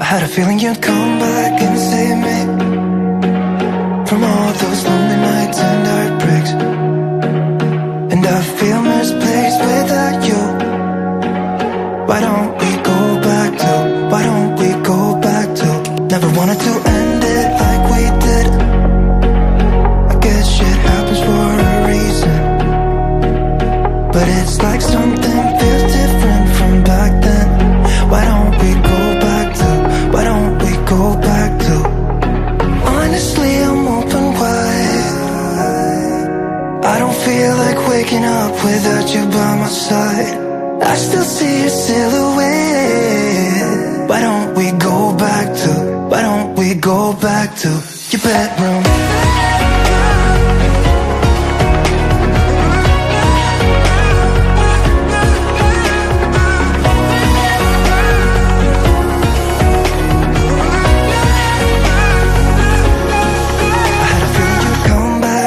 had a feeling you'd come back and save me from all those lonely nights and heartbreaks. And I feel misplaced without you. Why don't we go back to, why don't we go back to, never wanted to end it like we did. I guess shit happens for a reason, but it's like something feels different from back then. Why don't we go back to, why don't we go back to, honestly I'm open wide. I don't feel like waking up without you by my side. I still see your silhouette. Why don't we go back to, why don't we go back to your bedroom?